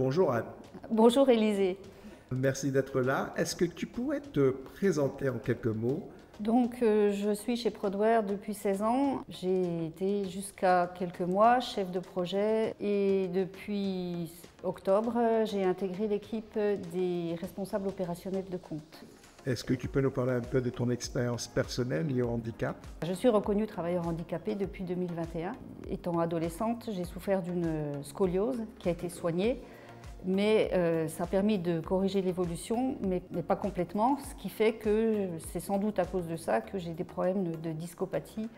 Bonjour Anne. Bonjour Élisée. Merci d'être là. Est-ce que tu pourrais te présenter en quelques mots? Donc je suis chez Prodware depuis 16 ans. J'ai été jusqu'à quelques mois chef de projet et depuis octobre, j'ai intégré l'équipe des responsables opérationnels de compte. Est-ce que tu peux nous parler un peu de ton expérience personnelle liée au handicap? Je suis reconnue travailleur handicapé depuis 2021. Étant adolescente, j'ai souffert d'une scoliose qui a été soignée. Mais ça a permis de corriger l'évolution, mais pas complètement, ce qui fait que c'est sans doute à cause de ça que j'ai des problèmes de discopathie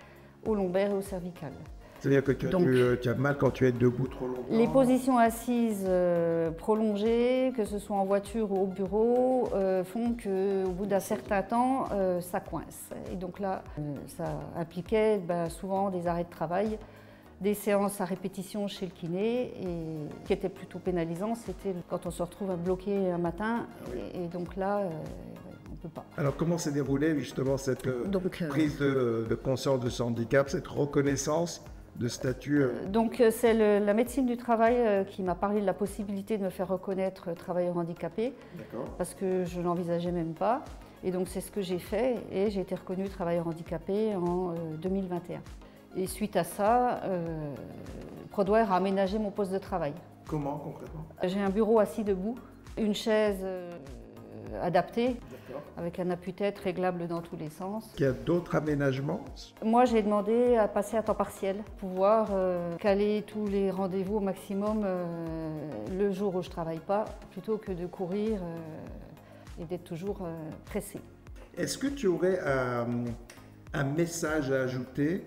au lombaire et au cervical. C'est-à-dire que tu as mal quand tu es debout trop longtemps? Les positions assises prolongées, que ce soit en voiture ou au bureau, font qu'au bout d'un certain temps, ça coince. Et donc là, ça impliquait souvent des arrêts de travail, des séances à répétition chez le kiné, et ce qui était plutôt pénalisant, c'était quand on se retrouve à bloquer un matin, et donc là, on ne peut pas. Alors comment s'est déroulée justement cette prise de conscience de ce handicap, cette reconnaissance de statut? Donc c'est la médecine du travail qui m'a parlé de la possibilité de me faire reconnaître travailleur handicapé, parce que je ne l'envisageais même pas. Et donc c'est ce que j'ai fait, et j'ai été reconnue travailleur handicapé en 2021. Et suite à ça, Prodware a aménagé mon poste de travail. Comment concrètement? J'ai un bureau assis debout, une chaise adaptée, avec un appuie-tête réglable dans tous les sens. Il y a d'autres aménagements? Moi, j'ai demandé à passer à temps partiel, pouvoir caler tous les rendez-vous au maximum le jour où je ne travaille pas, plutôt que de courir et d'être toujours pressée. Est-ce que tu aurais un message à ajouter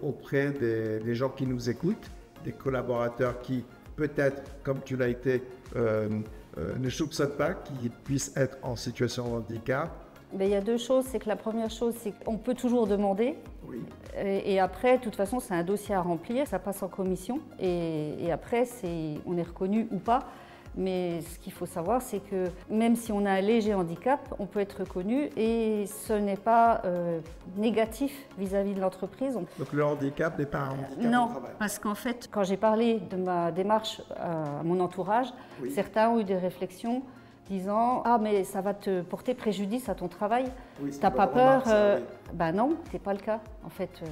auprès des gens qui nous écoutent, des collaborateurs qui, peut-être, comme tu l'as été, ne soupçonnent pas qu'ils puissent être en situation de handicap? Mais il y a deux choses. C'est que la première chose, c'est qu'on peut toujours demander. Oui. Et après, de toute façon, c'est un dossier à remplir, ça passe en commission. Et après, on est reconnu ou pas. Mais ce qu'il faut savoir, c'est que même si on a un léger handicap, on peut être reconnu et ce n'est pas négatif vis-à-vis de l'entreprise. Donc le handicap n'est pas un handicap non, au travail? Parce qu'en fait, quand j'ai parlé de ma démarche à mon entourage, certains ont eu des réflexions disant « Ah, mais ça va te porter préjudice à ton travail, t'as pas peur ?» Ben non, c'est pas le cas, en fait.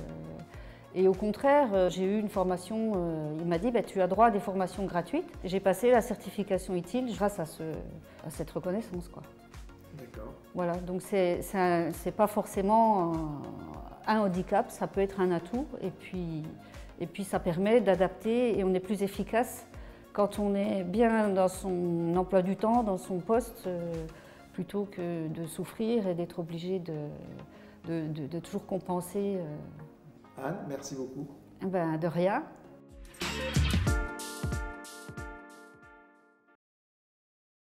Et au contraire, j'ai eu une formation, il m'a dit tu as droit à des formations gratuites. J'ai passé la certification utile grâce à cette reconnaissance, quoi. D'accord. Voilà, donc c'est pas forcément un handicap, ça peut être un atout. Et puis ça permet d'adapter et on est plus efficace quand on est bien dans son emploi du temps, dans son poste, plutôt que de souffrir et d'être obligé de toujours compenser. Anne, merci beaucoup. De rien.